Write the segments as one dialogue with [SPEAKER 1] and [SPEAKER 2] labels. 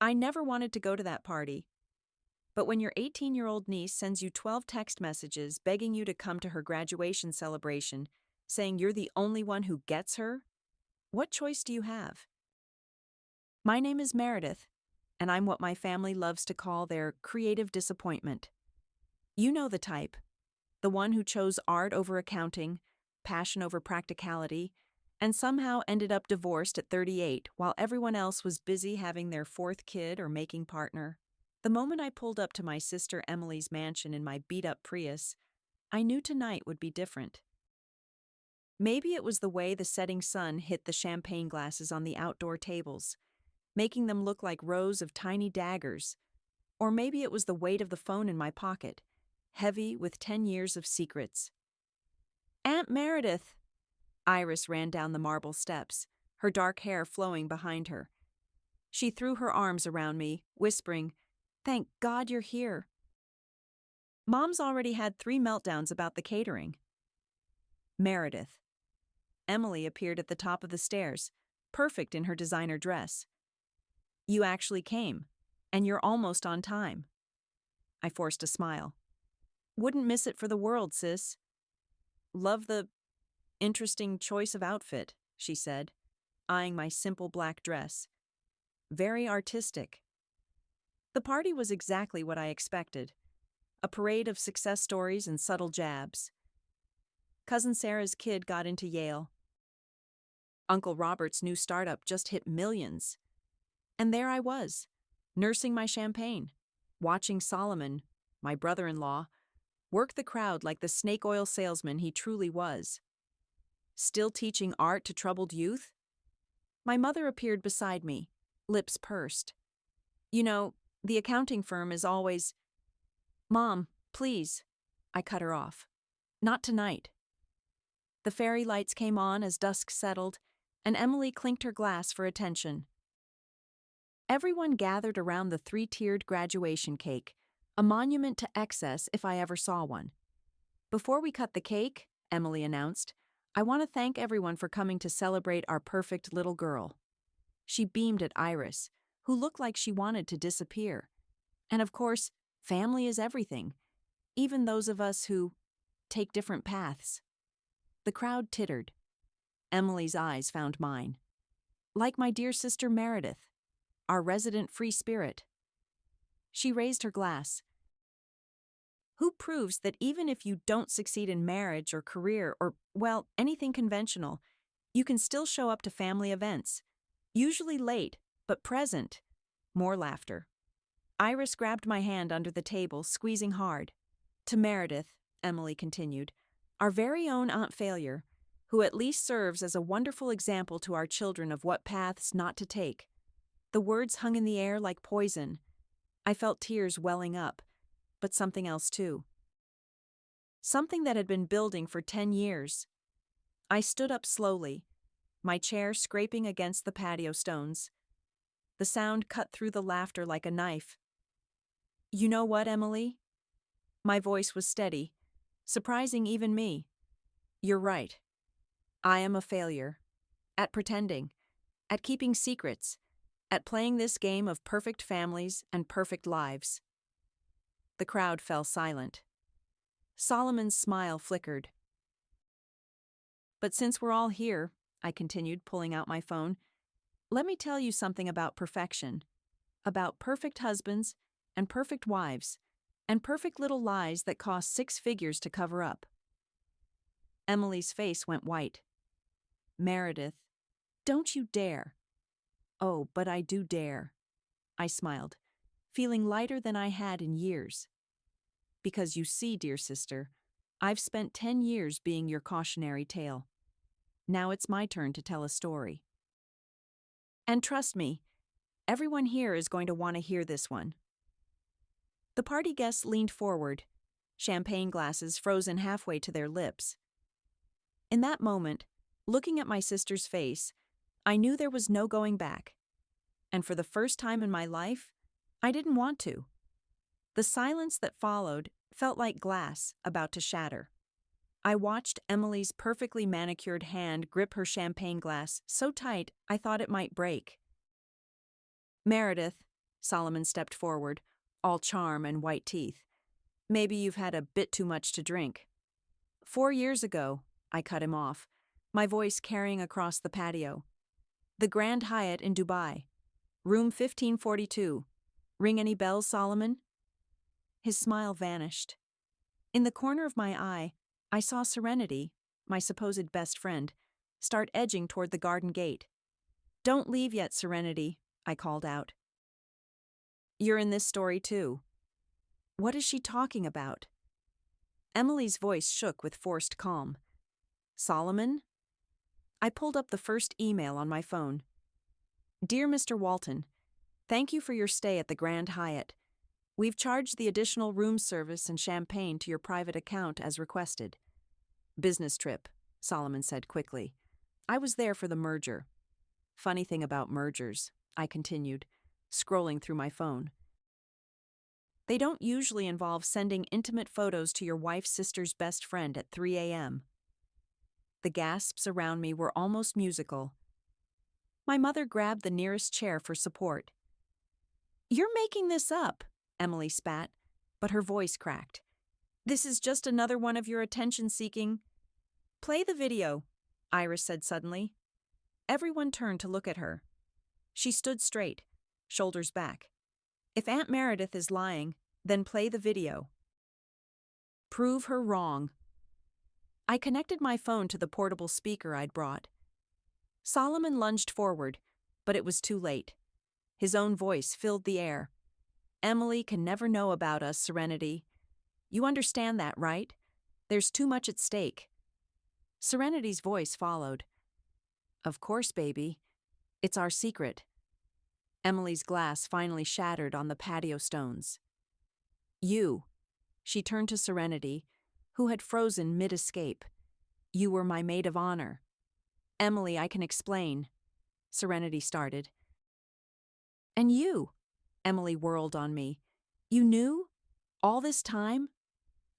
[SPEAKER 1] I never wanted to go to that party. But when your 18-year-old niece sends you 12 text messages begging you to come to her graduation celebration, saying you're the only one who gets her, what choice do you have? My name is Meredith, and I'm what my family loves to call their creative disappointment. You know the type, the one who chose art over accounting, passion over practicality, and somehow ended up divorced at 38 while everyone else was busy having their fourth kid or making partner. The moment I pulled up to my sister Emily's mansion in my beat-up Prius, I knew tonight would be different. Maybe it was the way the setting sun hit the champagne glasses on the outdoor tables, making them look like rows of tiny daggers, or maybe it was the weight of the phone in my pocket, heavy with 10 years of secrets. Aunt Meredith! Iris ran down the marble steps, her dark hair flowing behind her. She threw her arms around me, whispering, "Thank God you're here." Mom's already had 3 meltdowns about the catering. Meredith. Emily appeared at the top of the stairs, perfect in her designer dress. You actually came, and you're almost on time. I forced a smile. Wouldn't miss it for the world, sis. Love the interesting choice of outfit, she said, eyeing my simple black dress. Very artistic. The party was exactly what I expected. A parade of success stories and subtle jabs. Cousin Sarah's kid got into Yale. Uncle Robert's new startup just hit millions. And there I was, nursing my champagne, watching Solomon, my brother-in-law, work the crowd like the snake oil salesman he truly was. Still teaching art to troubled youth? My mother appeared beside me, lips pursed. You know, the accounting firm is always... Mom, please. I cut her off. Not tonight. The fairy lights came on as dusk settled, and Emily clinked her glass for attention. Everyone gathered around the 3-tiered graduation cake, a monument to excess if I ever saw one. Before we cut the cake, Emily announced, I want to thank everyone for coming to celebrate our perfect little girl. She beamed at Iris, who looked like she wanted to disappear. And of course, family is everything, even those of us who take different paths. The crowd tittered. Emily's eyes found mine. Like my dear sister Meredith, our resident free spirit. She raised her glass. Who proves that even if you don't succeed in marriage or career or, well, anything conventional, you can still show up to family events, usually late, but present. More laughter. Iris grabbed my hand under the table, squeezing hard. To Meredith, Emily continued, our very own Aunt Failure, who at least serves as a wonderful example to our children of what paths not to take. The words hung in the air like poison. I felt tears welling up, but something else too. Something that had been building for 10 years. I stood up slowly, my chair scraping against the patio stones. The sound cut through the laughter like a knife. You know what, Emily? My voice was steady, surprising even me. You're right. I am a failure. At pretending. At keeping secrets. At playing this game of perfect families and perfect lives. The crowd fell silent. Solomon's smile flickered. But since we're all here, I continued, pulling out my phone, let me tell you something about perfection. About perfect husbands and perfect wives and perfect little lies that cost 6 figures to cover up. Emily's face went white. Meredith, don't you dare. Oh, but I do dare. I smiled, feeling lighter than I had in years. Because you see, dear sister, I've spent 10 years being your cautionary tale. Now it's my turn to tell a story. And trust me, everyone here is going to want to hear this one. The party guests leaned forward, champagne glasses frozen halfway to their lips. In that moment, looking at my sister's face, I knew there was no going back. And for the first time in my life, I didn't want to. The silence that followed felt like glass about to shatter. I watched Emily's perfectly manicured hand grip her champagne glass so tight I thought it might break. Meredith, Solomon stepped forward, all charm and white teeth. Maybe you've had a bit too much to drink. 4 years ago, I cut him off, my voice carrying across the patio. The Grand Hyatt in Dubai. Room 1542. Ring any bells, Solomon? His smile vanished. In the corner of my eye, I saw Serenity, my supposed best friend, start edging toward the garden gate. Don't leave yet, Serenity, I called out. You're in this story too. What is she talking about? Emily's voice shook with forced calm. Solomon? I pulled up the first email on my phone. Dear Mr. Walton, thank you for your stay at the Grand Hyatt. We've charged the additional room service and champagne to your private account as requested. Business trip, Solomon said quickly. I was there for the merger. Funny thing about mergers, I continued, scrolling through my phone. They don't usually involve sending intimate photos to your wife's sister's best friend at 3 a.m. The gasps around me were almost musical. My mother grabbed the nearest chair for support. You're making this up, Emily spat, but her voice cracked. This is just another one of your attention-seeking. Play the video, Iris said suddenly. Everyone turned to look at her. She stood straight, shoulders back. If Aunt Meredith is lying, then play the video. Prove her wrong. I connected my phone to the portable speaker I'd brought. Solomon lunged forward, but it was too late. His own voice filled the air. Emily can never know about us, Serenity. You understand that, right? There's too much at stake. Serenity's voice followed. Of course, baby. It's our secret. Emily's glass finally shattered on the patio stones. You. She turned to Serenity, who had frozen mid-escape. You were my maid of honor. Emily, I can explain. Serenity started. And you? Emily whirled on me. You knew? All this time?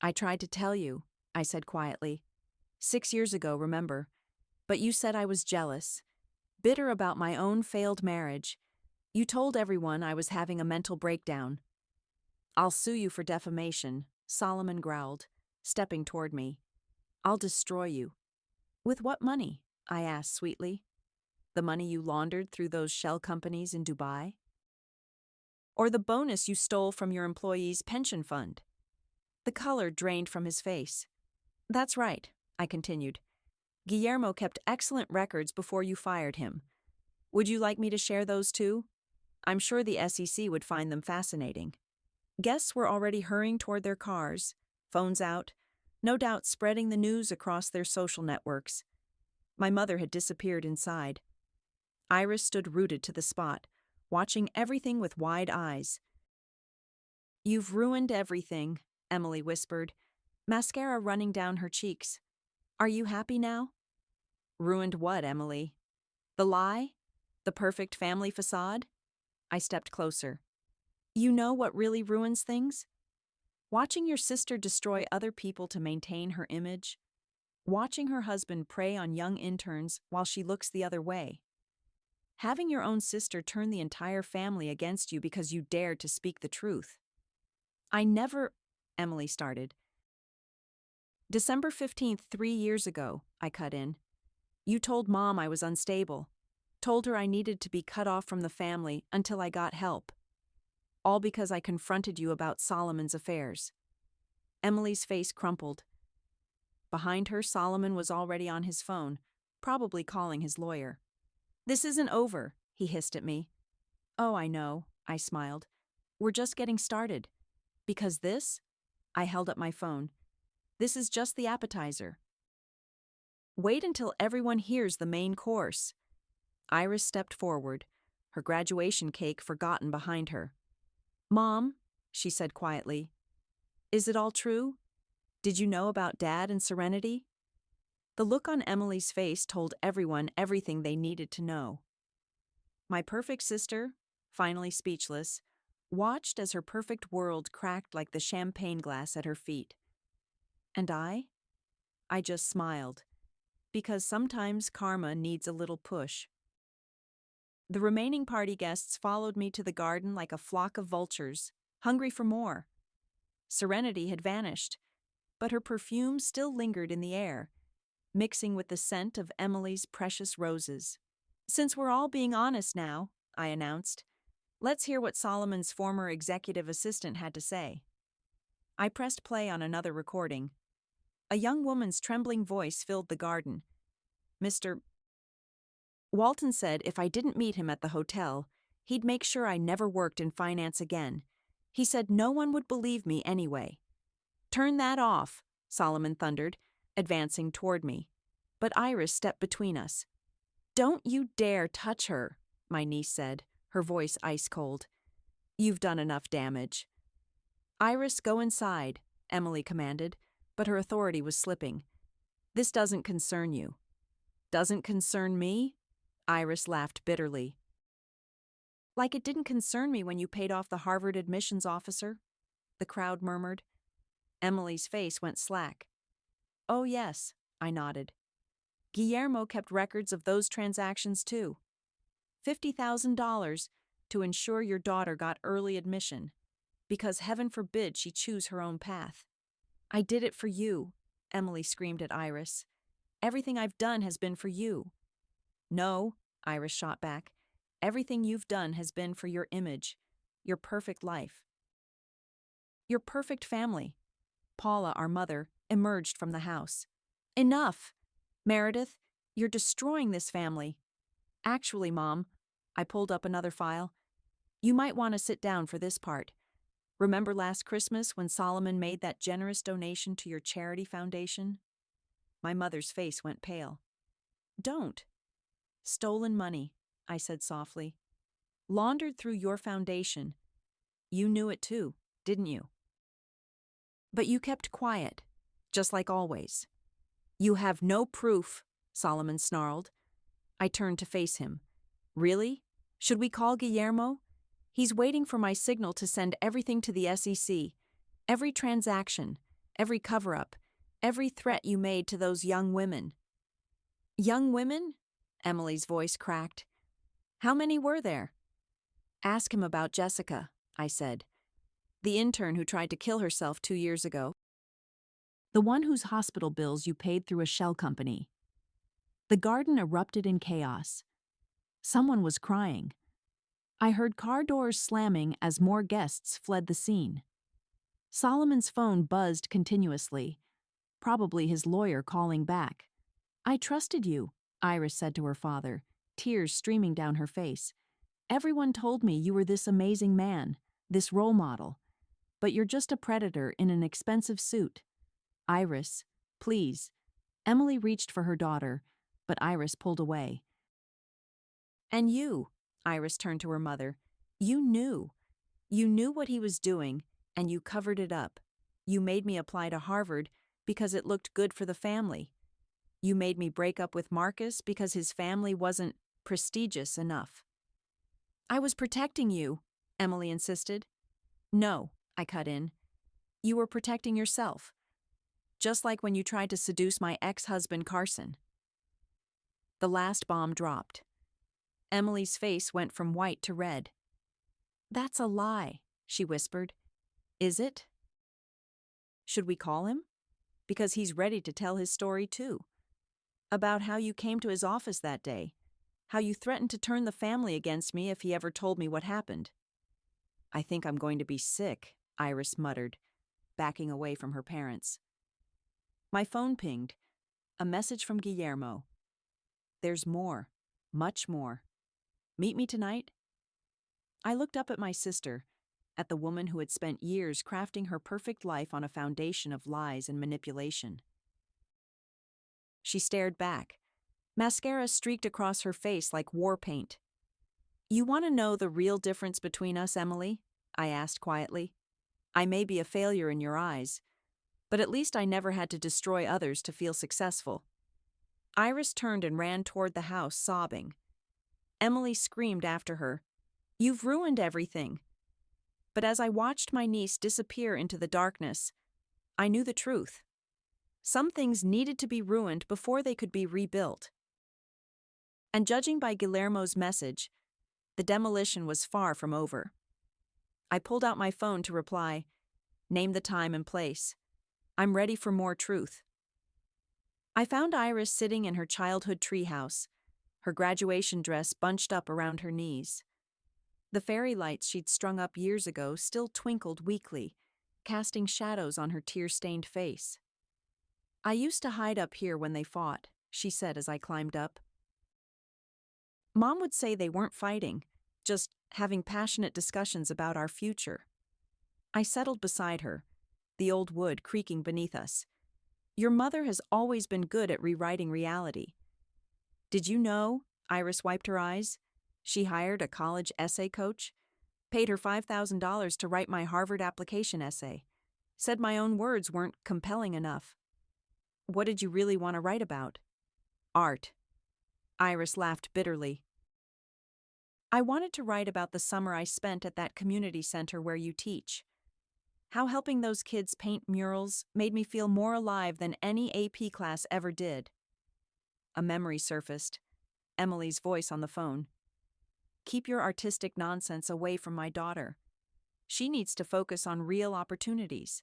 [SPEAKER 1] I tried to tell you, I said quietly. 6 years ago, remember. But you said I was jealous. Bitter about my own failed marriage. You told everyone I was having a mental breakdown. I'll sue you for defamation, Solomon growled, stepping toward me. I'll destroy you. With what money? I asked sweetly. The money you laundered through those shell companies in Dubai? Or the bonus you stole from your employees' pension fund? The color drained from his face. That's right, I continued. Guillermo kept excellent records before you fired him. Would you like me to share those too? I'm sure the SEC would find them fascinating. Guests were already hurrying toward their cars, phones out, no doubt spreading the news across their social networks. My mother had disappeared inside. Iris stood rooted to the spot, watching everything with wide eyes. You've ruined everything, Emily whispered, mascara running down her cheeks. Are you happy now? Ruined what, Emily? The lie? The perfect family facade? I stepped closer. You know what really ruins things? Watching your sister destroy other people to maintain her image. Watching her husband prey on young interns while she looks the other way. Having your own sister turn the entire family against you because you dared to speak the truth. I never, Emily started. December 15th, 3 years ago, I cut in. You told Mom I was unstable. Told her I needed to be cut off from the family until I got help. All because I confronted you about Solomon's affairs. Emily's face crumpled. Behind her, Solomon was already on his phone, probably calling his lawyer. This isn't over, he hissed at me. Oh, I know, I smiled. We're just getting started. Because this? I held up my phone. This is just the appetizer. Wait until everyone hears the main course. Iris stepped forward, her graduation cake forgotten behind her. Mom, she said quietly, is it all true? Did you know about Dad and Serenity? The look on Emily's face told everyone everything they needed to know. My perfect sister, finally speechless, watched as her perfect world cracked like the champagne glass at her feet. And I just smiled, because sometimes karma needs a little push. The remaining party guests followed me to the garden like a flock of vultures, hungry for more. Serenity had vanished, but her perfume still lingered in the air, mixing with the scent of Emily's precious roses. "Since we're all being honest now," I announced, "let's hear what Solomon's former executive assistant had to say." I pressed play on another recording. A young woman's trembling voice filled the garden. "Mr. Walton said if I didn't meet him at the hotel, he'd make sure I never worked in finance again. He said no one would believe me anyway." "Turn that off," Solomon thundered, advancing toward me. But Iris stepped between us. "Don't you dare touch her," my niece said, her voice ice-cold. "You've done enough damage." "Iris, go inside," Emily commanded, but her authority was slipping. "This doesn't concern you." "Doesn't concern me?" Iris laughed bitterly. "Like it didn't concern me when you paid off the Harvard admissions officer," the crowd murmured. Emily's face went slack. "Oh yes," I nodded. "Guillermo kept records of those transactions too. $50,000 to ensure your daughter got early admission, because heaven forbid she choose her own path." "I did it for you," Emily screamed at Iris. "Everything I've done has been for you." "No," Iris shot back. "Everything you've done has been for your image, your perfect life. Your perfect family." Paula, our mother, emerged from the house. "Enough! Meredith, you're destroying this family." "Actually, Mom," I pulled up another file, "you might want to sit down for this part. Remember last Christmas when Solomon made that generous donation to your charity foundation?" My mother's face went pale. "Don't." "Stolen money," I said softly. "Laundered through your foundation. You knew it too, didn't you? But you kept quiet, just like always." "You have no proof," Solomon snarled. I turned to face him. "Really? Should we call Guillermo? He's waiting for my signal to send everything to the SEC. Every transaction, every cover-up, every threat you made to those young women." "Young women?" Emily's voice cracked. "How many were there?" "Ask him about Jessica," I said. "The intern who tried to kill herself 2 years ago. The one whose hospital bills you paid through a shell company." The garden erupted in chaos. Someone was crying. I heard car doors slamming as more guests fled the scene. Solomon's phone buzzed continuously, probably his lawyer calling back. "I trusted you," Iris said to her father, tears streaming down her face. "Everyone told me you were this amazing man, this role model. But you're just a predator in an expensive suit." "Iris, please." Emily reached for her daughter, but Iris pulled away. "And you," Iris turned to her mother, "you knew. You knew what he was doing, and you covered it up. You made me apply to Harvard because it looked good for the family. You made me break up with Marcus because his family wasn't prestigious enough." "I was protecting you," Emily insisted. "No," I cut in. "You were protecting yourself. Just like when you tried to seduce my ex-husband Carson." The last bomb dropped. Emily's face went from white to red. "That's a lie," she whispered. "Is it? Should we call him? Because he's ready to tell his story too. About how you came to his office that day, how you threatened to turn the family against me if he ever told me what happened." "I think I'm going to be sick," Iris muttered, backing away from her parents. My phone pinged. A message from Guillermo. "There's more, much more. Meet me tonight?" I looked up at my sister, at the woman who had spent years crafting her perfect life on a foundation of lies and manipulation. She stared back. Mascara streaked across her face like war paint. "You want to know the real difference between us, Emily?" I asked quietly. "I may be a failure in your eyes, but at least I never had to destroy others to feel successful." Iris turned and ran toward the house, sobbing. Emily screamed after her, "You've ruined everything." But as I watched my niece disappear into the darkness, I knew the truth. Some things needed to be ruined before they could be rebuilt. And judging by Guillermo's message, The demolition was far from over. I pulled out my phone to reply, name the time and place. I'm ready for more truth. I found Iris sitting in her childhood treehouse, her graduation dress bunched up around her knees. The fairy lights she'd strung up years ago still twinkled weakly, casting shadows on her tear-stained face. I used to hide up here when they fought, she said as I climbed up. Mom would say they weren't fighting, just having passionate discussions about our future. I settled beside her, the old wood creaking beneath us. Your mother has always been good at rewriting reality. Did you know? Iris wiped her eyes. She hired a college essay coach, paid her $5,000 to write my Harvard application essay, said my own words weren't compelling enough. What did you really want to write about? Art. Iris laughed bitterly. I wanted to write about the summer I spent at that community center where you teach. How helping those kids paint murals made me feel more alive than any AP class ever did. A memory surfaced, Emily's voice on the phone. Keep your artistic nonsense away from my daughter. She needs to focus on real opportunities.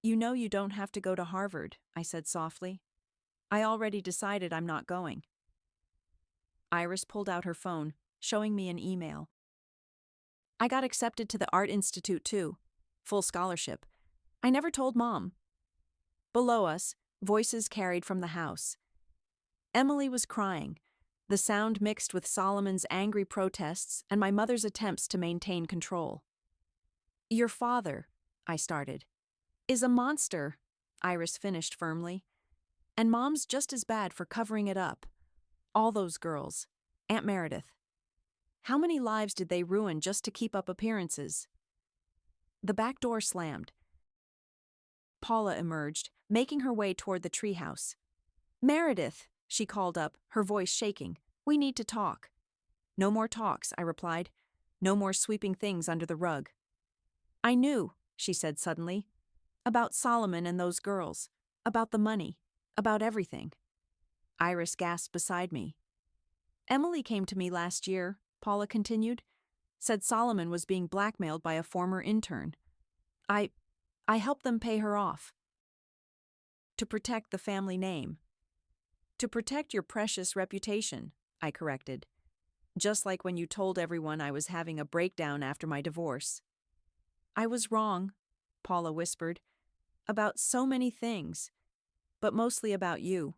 [SPEAKER 1] You know you don't have to go to Harvard, I said softly. I already decided I'm not going. Iris pulled out her phone, showing me an email. I got accepted to the Art Institute too. Full scholarship. I never told Mom. Below us, voices carried from the house. Emily was crying, the sound mixed with Solomon's angry protests and my mother's attempts to maintain control. Your father, I started, is a monster, Iris finished firmly. And Mom's just as bad for covering it up. All those girls. Aunt Meredith. How many lives did they ruin just to keep up appearances? The back door slammed. Paula emerged, making her way toward the treehouse. Meredith, she called up, her voice shaking. We need to talk. No more talks, I replied. No more sweeping things under the rug. I knew, she said suddenly. About Solomon and those girls. About the money. About everything. Iris gasped beside me. Emily came to me last year, Paula continued. Said Solomon was being blackmailed by a former intern. I helped them pay her off. To protect the family name. To protect your precious reputation, I corrected. Just like when you told everyone I was having a breakdown after my divorce. I was wrong, Paula whispered. About so many things, but mostly about you.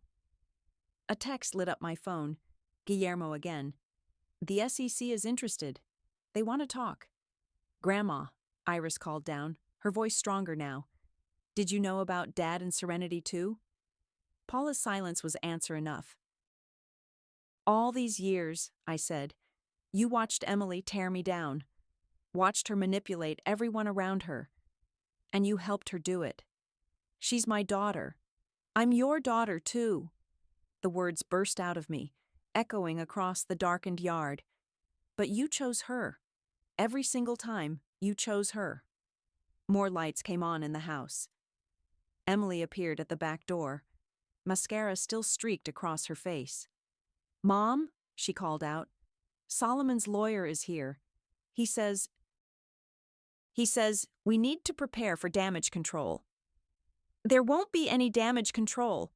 [SPEAKER 1] A text lit up my phone. Guillermo again. The SEC is interested. They want to talk. Grandma, Iris called down, her voice stronger now. Did you know about Dad and Serenity too? Paula's silence was answer enough. All these years, I said, you watched Emily tear me down, watched her manipulate everyone around her, and you helped her do it. She's my daughter. I'm your daughter too. The words burst out of me, echoing across the darkened yard. But you chose her. Every single time, you chose her. More lights came on in the house. Emily appeared at the back door. Mascara still streaked across her face. Mom, she called out. Solomon's lawyer is here. He says, we need to prepare for damage control. There won't be any damage control.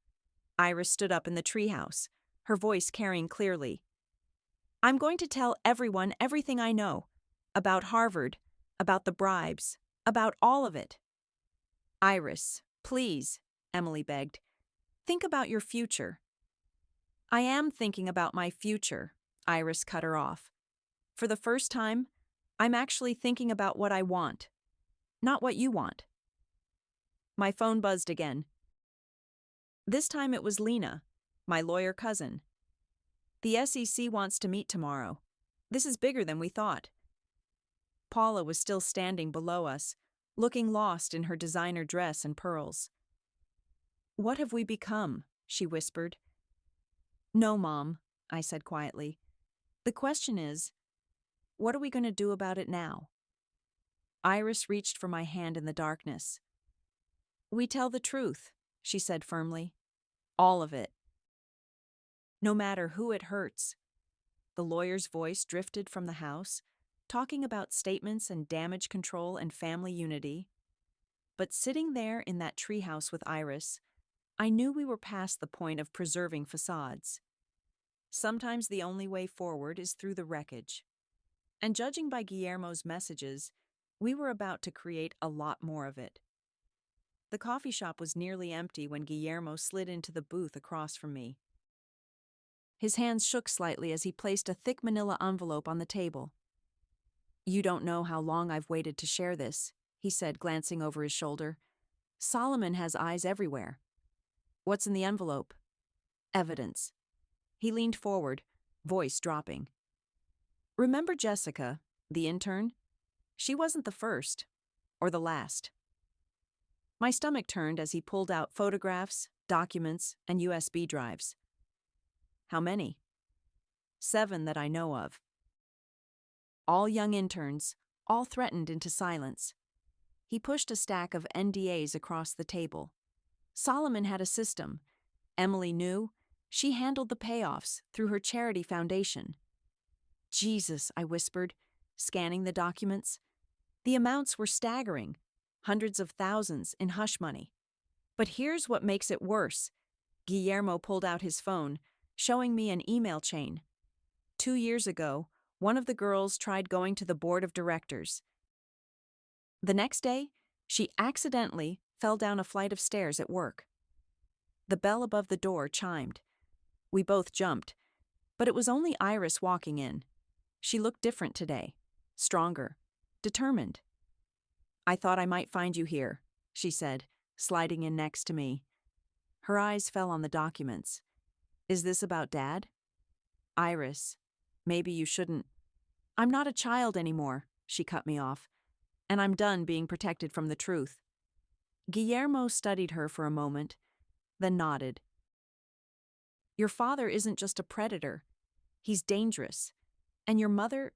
[SPEAKER 1] Iris stood up in the treehouse, her voice carrying clearly. I'm going to tell everyone everything I know. About Harvard, about the bribes, about all of it. Iris, please, Emily begged. Think about your future. I am thinking about my future, Iris cut her off. For the first time, I'm actually thinking about what I want, not what you want. My phone buzzed again. This time it was Lena, my lawyer cousin. The SEC wants to meet tomorrow. This is bigger than we thought. Paula was still standing below us, looking lost in her designer dress and pearls. What have we become? She whispered. No, Mom, I said quietly. The question is, what are we going to do about it now? Iris reached for my hand in the darkness. We tell the truth, she said firmly. All of it. No matter who it hurts. The lawyer's voice drifted from the house, talking about statements and damage control and family unity. But sitting there in that treehouse with Iris, I knew we were past the point of preserving facades. Sometimes the only way forward is through the wreckage. And judging by Guillermo's messages, we were about to create a lot more of it. The coffee shop was nearly empty when Guillermo slid into the booth across from me. His hands shook slightly as he placed a thick manila envelope on the table. "You don't know how long I've waited to share this," he said, glancing over his shoulder. "Solomon has eyes everywhere." "What's in the envelope?" "Evidence." He leaned forward, voice dropping. "Remember Jessica, the intern? She wasn't the first, or the last." My stomach turned as he pulled out photographs, documents, and USB drives. "How many?" "7 that I know of. All young interns, all threatened into silence." He pushed a stack of NDAs across the table. Solomon had a system. Emily knew. She handled the payoffs through her charity foundation. "Jesus," I whispered, scanning the documents. The amounts were staggering, hundreds of thousands in hush money. But here's what makes it worse. Guillermo pulled out his phone, showing me an email chain. 2 years ago, one of the girls tried going to the board of directors. The next day, she accidentally fell down a flight of stairs at work. The bell above the door chimed. We both jumped, but it was only Iris walking in. She looked different today, stronger, determined. "I thought I might find you here," she said, sliding in next to me. Her eyes fell on the documents. "Is this about Dad?" "Iris, maybe you shouldn't." "I'm not a child anymore," she cut me off, "and I'm done being protected from the truth." Guillermo studied her for a moment, then nodded. "Your father isn't just a predator. He's dangerous. And your mother,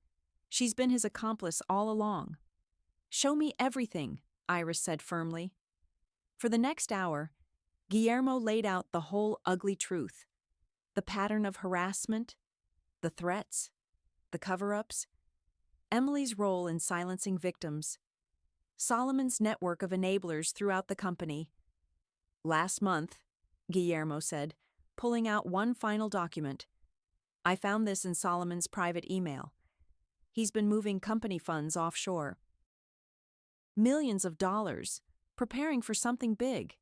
[SPEAKER 1] she's been his accomplice all along." "Show me everything," Iris said firmly. For the next hour, Guillermo laid out the whole ugly truth. The pattern of harassment, the threats, the cover-ups, Emily's role in silencing victims, Solomon's network of enablers throughout the company. "Last month," Guillermo said, pulling out one final document, "I found this in Solomon's private email. He's been moving company funds offshore. Millions of dollars, preparing for something big.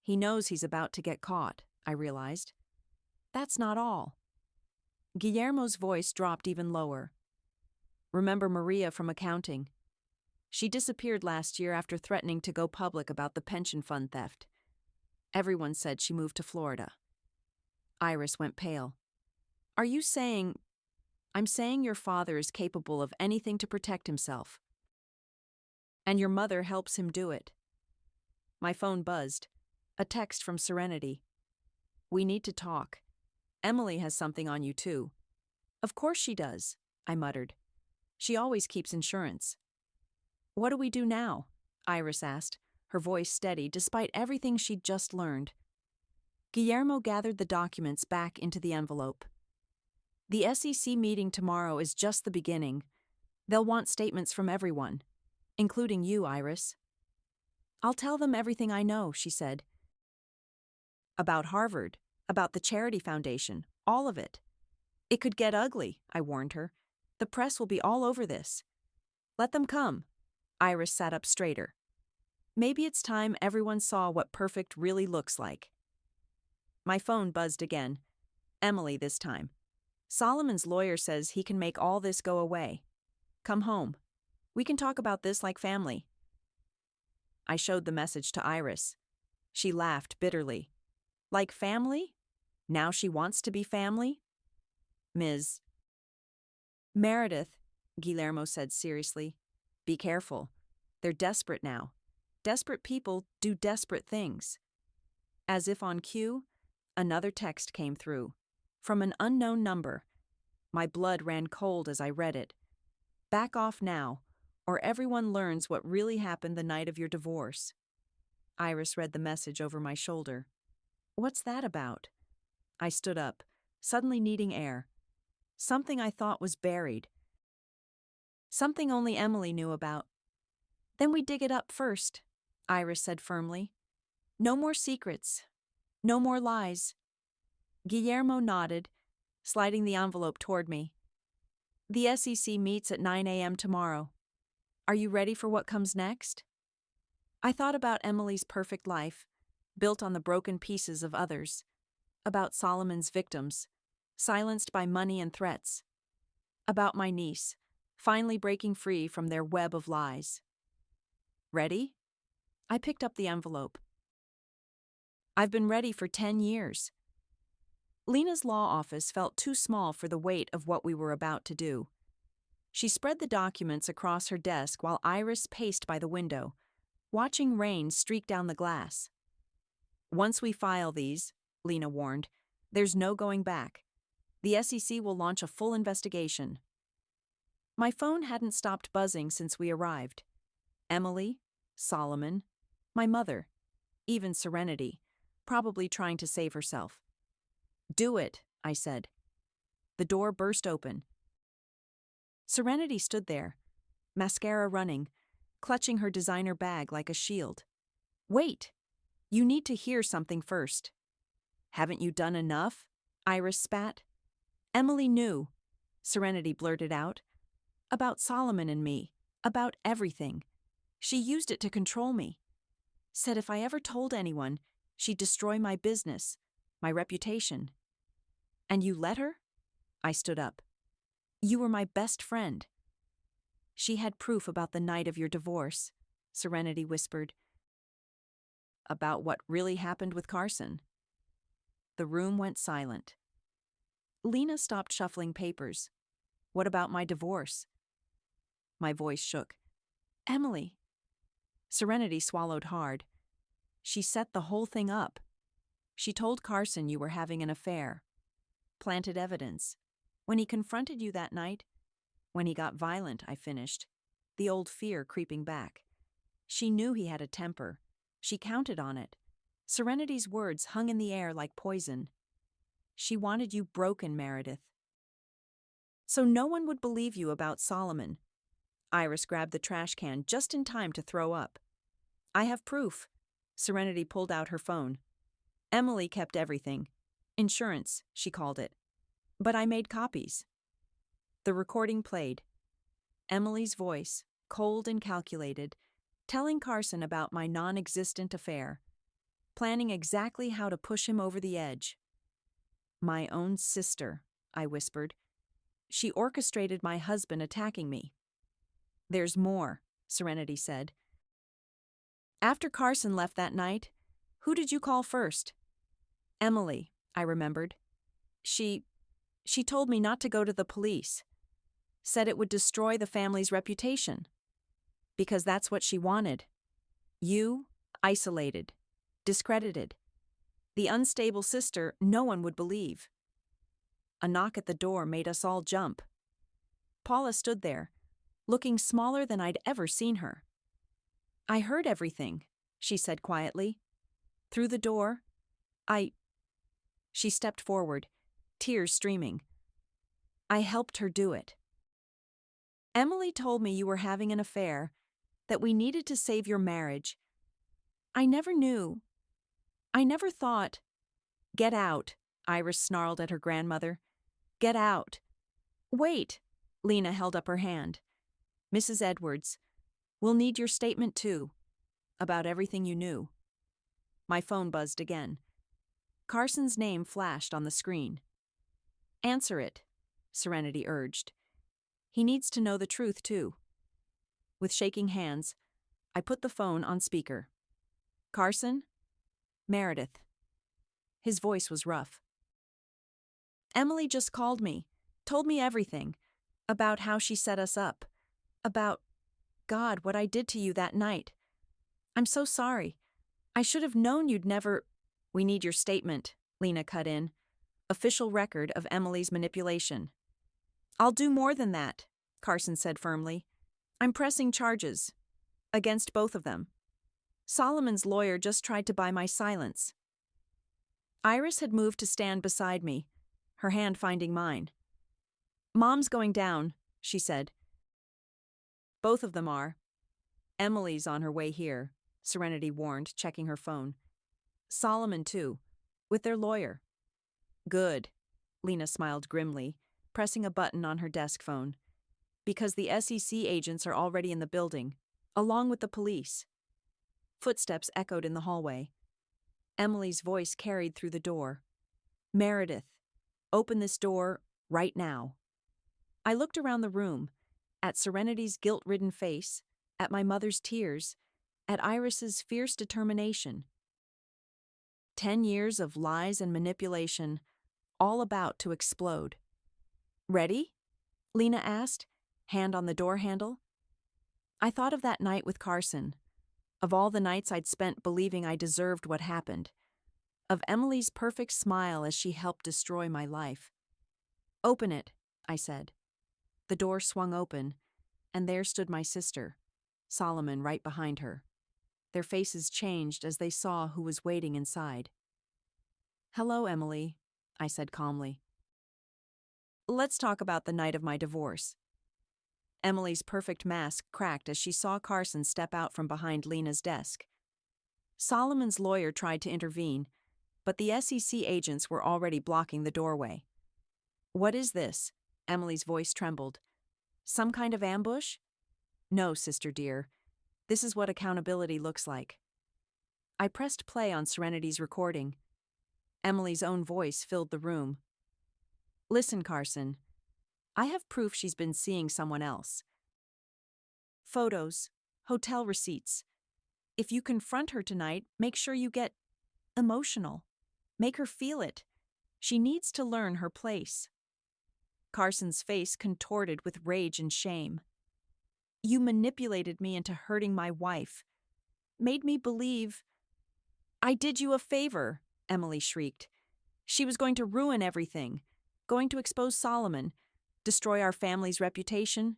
[SPEAKER 1] He knows he's about to get caught," I realized. "That's not all." Guillermo's voice dropped even lower. "Remember Maria from accounting? She disappeared last year after threatening to go public about the pension fund theft. Everyone said she moved to Florida." Iris went pale. "Are you saying—" "I'm saying your father is capable of anything to protect himself. And your mother helps him do it." My phone buzzed. A text from Serenity. "We need to talk. Emily has something on you too." "Of course she does," I muttered. "She always keeps insurance." "What do we do now?" Iris asked, her voice steady despite everything she'd just learned. Guillermo gathered the documents back into the envelope. "The SEC meeting tomorrow is just the beginning. They'll want statements from everyone, including you, Iris." "I'll tell them everything I know," she said. "About Harvard, about the charity foundation, all of it." "It could get ugly," I warned her. "The press will be all over this." "Let them come." Iris sat up straighter. "Maybe it's time everyone saw what perfect really looks like." My phone buzzed again. Emily this time. "Solomon's lawyer says he can make all this go away. Come home. We can talk about this like family." I showed the message to Iris. She laughed bitterly. "Like family? Now she wants to be family?" "Ms. Meredith," Guillermo said seriously, "be careful. They're desperate now. Desperate people do desperate things." As if on cue, another text came through. From an unknown number. My blood ran cold as I read it. "Back off now, or everyone learns what really happened the night of your divorce." Iris read the message over my shoulder. "What's that about?" I stood up, suddenly needing air. something I thought was buried. Something only Emily knew about. Then we dig it up first, Iris said firmly. No more secrets. No more lies. Guillermo nodded, sliding the envelope toward me. The SEC meets at 9 a.m. tomorrow. Are you ready for what comes next? I thought about Emily's perfect life, built on the broken pieces of others. About Solomon's victims, silenced by money and threats. About my niece, finally breaking free from their web of lies. Ready? I picked up the envelope. I've been ready for 10 years. Lena's law office felt too small for the weight of what we were about to do. She spread the documents across her desk while Iris paced by the window, watching rain streak down the glass. Once we file these, Lena warned, there's no going back. The SEC will launch a full investigation. My phone hadn't stopped buzzing since we arrived. Emily, Solomon, my mother, even Serenity, probably trying to save herself. Do it, I said. The door burst open. Serenity stood there, mascara running, clutching her designer bag like a shield. Wait! You need to hear something first. Haven't you done enough? Iris spat. Emily knew, Serenity blurted out. About Solomon and me, about everything. She used it to control me. Said if I ever told anyone, she'd destroy my business, my reputation. And you let her? I stood up. You were my best friend. She had proof about the night of your divorce, Serenity whispered. About what really happened with Carson. The room went silent. Lena stopped shuffling papers. What about my divorce? My voice shook. Emily. Serenity swallowed hard. She set the whole thing up. She told Carson you were having an affair. Planted evidence. When he confronted you that night, when he got violent, I finished, the old fear creeping back. She knew he had a temper. She counted on it. Serenity's words hung in the air like poison. She wanted you broken, Meredith. So no one would believe you about Solomon. Iris grabbed the trash can just in time to throw up. I have proof. Serenity pulled out her phone. Emily kept everything. Insurance, she called it. But I made copies. The recording played. Emily's voice, cold and calculated, telling Carson about my non-existent affair, planning exactly how to push him over the edge. My own sister, I whispered. She orchestrated my husband attacking me. There's more, Serenity said. After Carson left that night, who did you call first? Emily, I remembered. She told me not to go to the police. Said it would destroy the family's reputation. Because that's what she wanted. You, isolated, discredited. The unstable sister no one would believe. A knock at the door made us all jump. Paula stood there, looking smaller than I'd ever seen her. I heard everything, she said quietly. Through the door, She stepped forward, tears streaming. I helped her do it. Emily told me you were having an affair, that we needed to save your marriage. I never knew. I never thought. Get out, Iris snarled at her grandmother. Get out. Wait, Lena held up her hand. Mrs. Edwards, we'll need your statement too, about everything you knew. My phone buzzed again. Carson's name flashed on the screen. Answer it, Serenity urged. He needs to know the truth too. With shaking hands, I put the phone on speaker. Carson? Meredith. His voice was rough. Emily just called me, told me everything, about how she set us up, about, God, what I did to you that night. I'm so sorry. I should have known you'd never... We need your statement, Lena cut in. Official record of Emily's manipulation. I'll do more than that, Carson said firmly. I'm pressing charges. Against both of them. Solomon's lawyer just tried to buy my silence. Iris had moved to stand beside me, her hand finding mine. Mom's going down, she said. Both of them are. Emily's on her way here, Serenity warned, checking her phone. Solomon, too, with their lawyer. Good, Lena smiled grimly, pressing a button on her desk phone. Because the SEC agents are already in the building, along with the police. Footsteps echoed in the hallway. Emily's voice carried through the door. Meredith, open this door right now. I looked around the room, at Serenity's guilt-ridden face, at my mother's tears, at Iris's fierce determination. 10 years of lies and manipulation, all about to explode. Ready? Lena asked, hand on the door handle. I thought of that night with Carson, of all the nights I'd spent believing I deserved what happened, of Emily's perfect smile as she helped destroy my life. Open it, I said. The door swung open, and there stood my sister, Solomon, right behind her. Their faces changed as they saw who was waiting inside. Hello, Emily, I said calmly. Let's talk about the night of my divorce. Emily's perfect mask cracked as she saw Carson step out from behind Lena's desk. Solomon's lawyer tried to intervene, but the SEC agents were already blocking the doorway. What is this? Emily's voice trembled. Some kind of ambush? No, sister dear. This is what accountability looks like. I pressed play on Serenity's recording. Emily's own voice filled the room. Listen, Carson. I have proof she's been seeing someone else. Photos, hotel receipts. If you confront her tonight, make sure you get emotional. Make her feel it. She needs to learn her place. Carson's face contorted with rage and shame. You manipulated me into hurting my wife. Made me believe. I did you a favor, Emily shrieked. She was going to ruin everything, going to expose Solomon, destroy our family's reputation.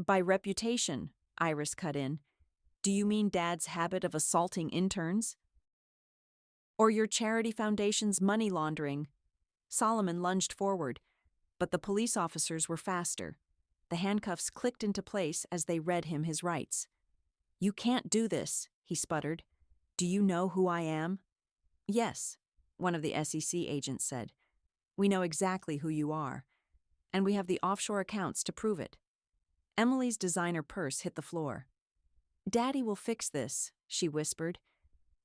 [SPEAKER 1] By reputation, Iris cut in, do you mean Dad's habit of assaulting interns? Or your charity foundation's money laundering? Solomon lunged forward, but the police officers were faster. The handcuffs clicked into place as they read him his rights. You can't do this, he sputtered. Do you know who I am? Yes, one of the SEC agents said. We know exactly who you are, and we have the offshore accounts to prove it. Emily's designer purse hit the floor. Daddy will fix this, she whispered.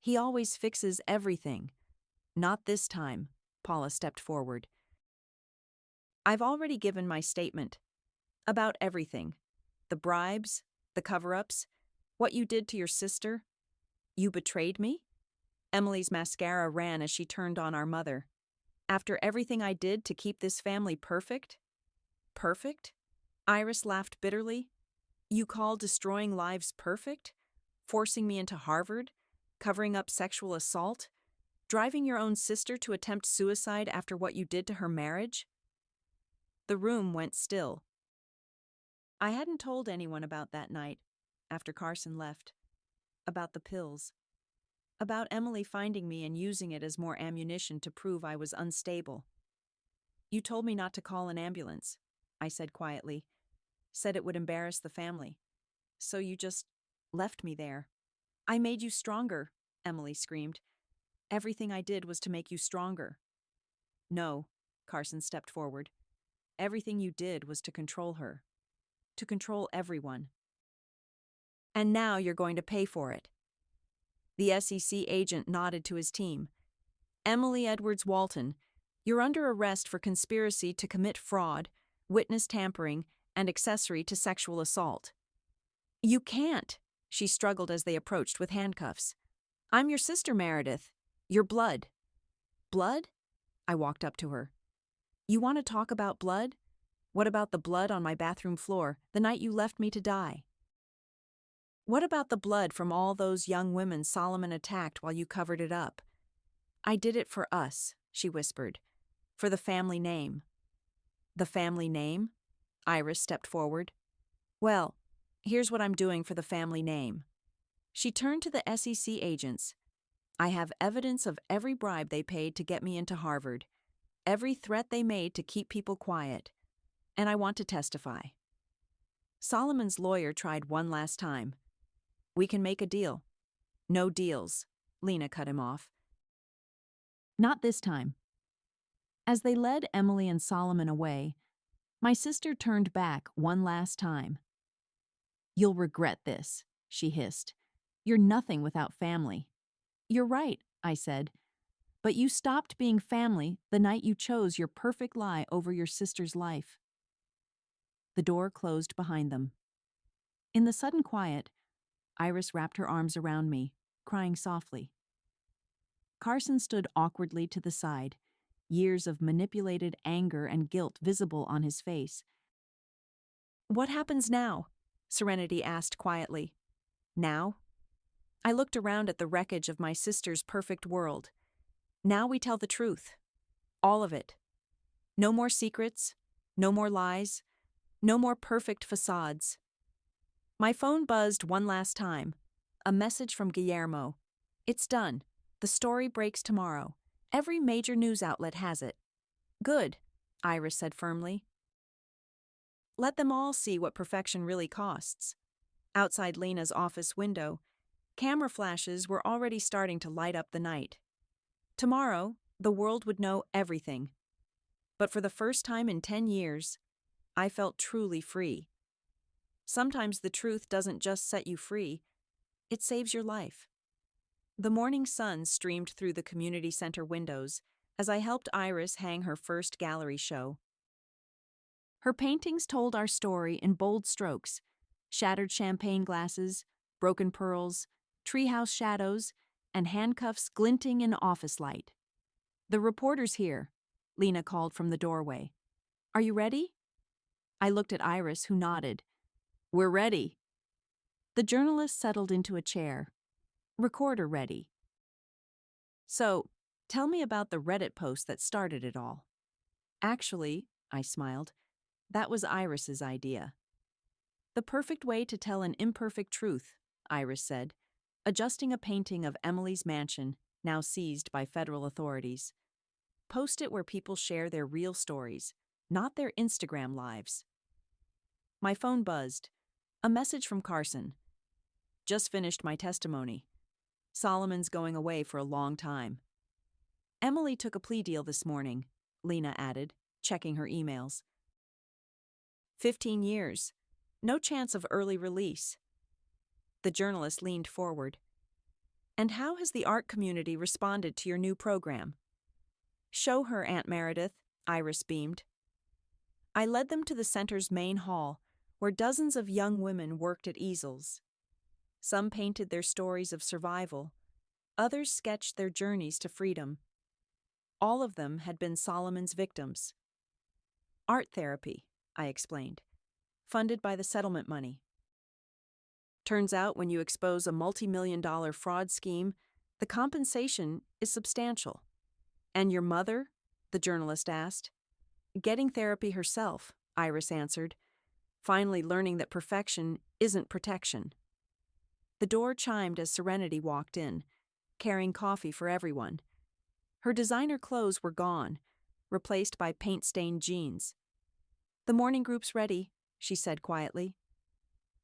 [SPEAKER 1] He always fixes everything. Not this time, Paula stepped forward. I've already given my statement. About everything. The bribes, the cover-ups, what you did to your sister. You betrayed me? Emily's mascara ran as she turned on our mother. After everything I did to keep this family perfect? Perfect? Iris laughed bitterly. You call destroying lives perfect? Forcing me into Harvard? Covering up sexual assault? Driving your own sister to attempt suicide after what you did to her marriage? The room went still. I hadn't told anyone about that night, after Carson left. About the pills. About Emily finding me and using it as more ammunition to prove I was unstable. You told me not to call an ambulance, I said quietly. Said it would embarrass the family. So you just left me there. I made you stronger, Emily screamed. Everything I did was to make you stronger. No, Carson stepped forward. Everything you did was to control her. To control everyone. And now you're going to pay for it. The SEC agent nodded to his team. Emily Edwards Walton, you're under arrest for conspiracy to commit fraud, witness tampering, and accessory to sexual assault. You can't, she struggled as they approached with handcuffs. I'm your sister, Meredith. Your blood. Blood? I walked up to her. You want to talk about blood? What about the blood on my bathroom floor the night you left me to die? What about the blood from all those young women Solomon attacked while you covered it up? I did it for us, she whispered. For the family name. The family name? Iris stepped forward. Well, here's what I'm doing for the family name. She turned to the SEC agents. I have evidence of every bribe they paid to get me into Harvard. Every threat they made to keep people quiet. and I want to testify. Solomon's lawyer tried one last time. We can make a deal. No deals, Lena cut him off. Not this time. As they led Emily and Solomon away, my sister turned back one last time. You'll regret this, she hissed. You're nothing without family. You're right, I said. But you stopped being family the night you chose your perfect lie over your sister's life. The door closed behind them. In the sudden quiet, Iris wrapped her arms around me, crying softly. Carson stood awkwardly to the side, years of manipulated anger and guilt visible on his face. What happens now? Serenity asked quietly. Now? I looked around at the wreckage of my sister's perfect world. Now we tell the truth. All of it. No more secrets, no more lies, no more perfect facades. My phone buzzed one last time. A message from Guillermo. It's done. The story breaks tomorrow. Every major news outlet has it. Good, Iris said firmly. Let them all see what perfection really costs. Outside Lena's office window, camera flashes were already starting to light up the night. Tomorrow, the world would know everything. But for the first time in 10 years, I felt truly free. Sometimes the truth doesn't just set you free, it saves your life. The morning sun streamed through the community center windows as I helped Iris hang her first gallery show. Her paintings told our story in bold strokes: shattered champagne glasses, broken pearls, treehouse shadows, and handcuffs glinting in office light. The reporter's here, Lena called from the doorway. Are you ready? I looked at Iris, who nodded. We're ready. The journalist settled into a chair. Recorder ready. So, tell me about the Reddit post that started it all. Actually, I smiled, that was Iris's idea. The perfect way to tell an imperfect truth, Iris said, adjusting a painting of Emily's mansion, now seized by federal authorities. Post it where people share their real stories, not their Instagram lives. My phone buzzed. A message from Carson. Just finished my testimony. Solomon's going away for a long time. Emily took a plea deal this morning, Lena added, checking her emails. 15 years. No chance of early release. The journalist leaned forward. And how has the art community responded to your new program? Show her, Aunt Meredith, Iris beamed. I led them to the center's main hall, where dozens of young women worked at easels. Some painted their stories of survival. Others sketched their journeys to freedom. All of them had been Solomon's victims. Art therapy, I explained, funded by the settlement money. Turns out when you expose a multi-million-dollar fraud scheme, the compensation is substantial. And your mother? The journalist asked. Getting therapy herself, Iris answered, finally learning that perfection isn't protection. The door chimed as Serenity walked in, carrying coffee for everyone. Her designer clothes were gone, replaced by paint-stained jeans. The morning group's ready, she said quietly.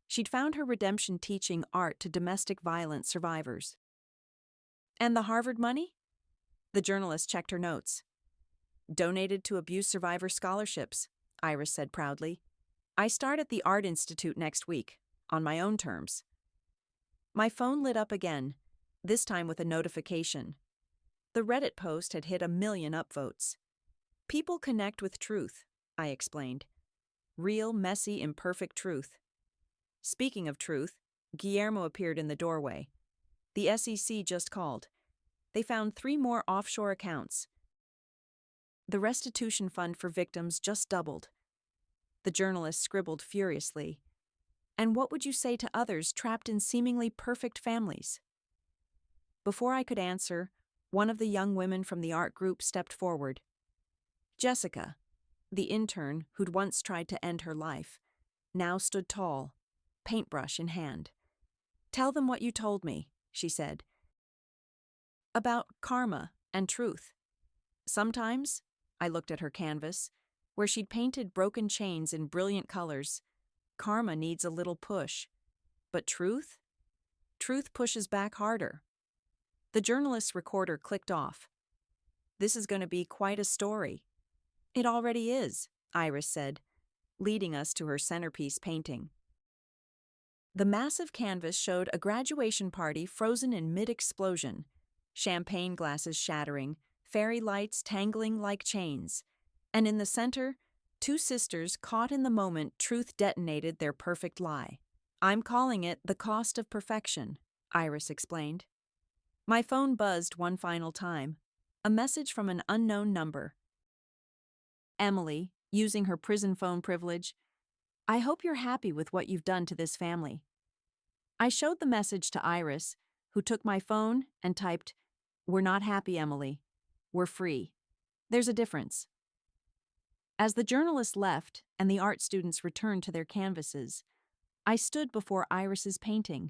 [SPEAKER 1] She'd found her redemption teaching art to domestic violence survivors. And the Harvard money? The journalist checked her notes. Donated to abuse survivor scholarships, Iris said proudly. I start at the Art Institute next week, on my own terms. My phone lit up again, this time with a notification. The Reddit post had hit 1 million upvotes. People connect with truth, I explained. Real, messy, imperfect truth. Speaking of truth, Guillermo appeared in the doorway. The SEC just called. They found 3 more offshore accounts. The restitution fund for victims just doubled. The journalist scribbled furiously. And what would you say to others trapped in seemingly perfect families? Before I could answer, one of the young women from the art group stepped forward. Jessica, the intern who'd once tried to end her life, now stood tall, paintbrush in hand. Tell them what you told me, she said. About karma and truth. Sometimes, I looked at her canvas, where she'd painted broken chains in brilliant colors. Karma needs a little push. But truth? Truth pushes back harder. The journalist's recorder clicked off. This is going to be quite a story. It already is, Iris said, leading us to her centerpiece painting. The massive canvas showed a graduation party frozen in mid-explosion, champagne glasses shattering, fairy lights tangling like chains, and in the center, two sisters caught in the moment truth detonated their perfect lie. I'm calling it the cost of perfection, Iris explained. My phone buzzed one final time, a message from an unknown number. Emily, using her prison phone privilege, I hope you're happy with what you've done to this family. I showed the message to Iris, who took my phone and typed, We're not happy, Emily. We're free. There's a difference. As the journalist left and the art students returned to their canvases, I stood before Iris's painting.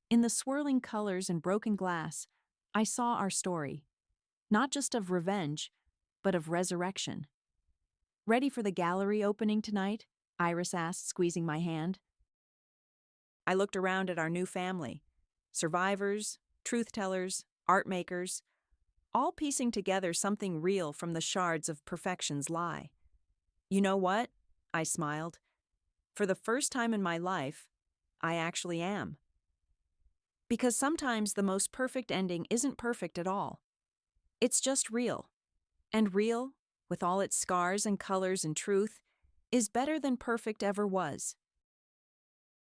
[SPEAKER 1] In the swirling colors and broken glass, I saw our story, not just of revenge, but of resurrection. Ready for the gallery opening tonight? Iris asked, squeezing my hand. I looked around at our new family. Survivors, truth-tellers, art makers, all piecing together something real from the shards of perfection's lie. You know what? I smiled. For the first time in my life, I actually am. Because sometimes the most perfect ending isn't perfect at all. It's just real. And real, with all its scars and colors and truth, is better than perfect ever was.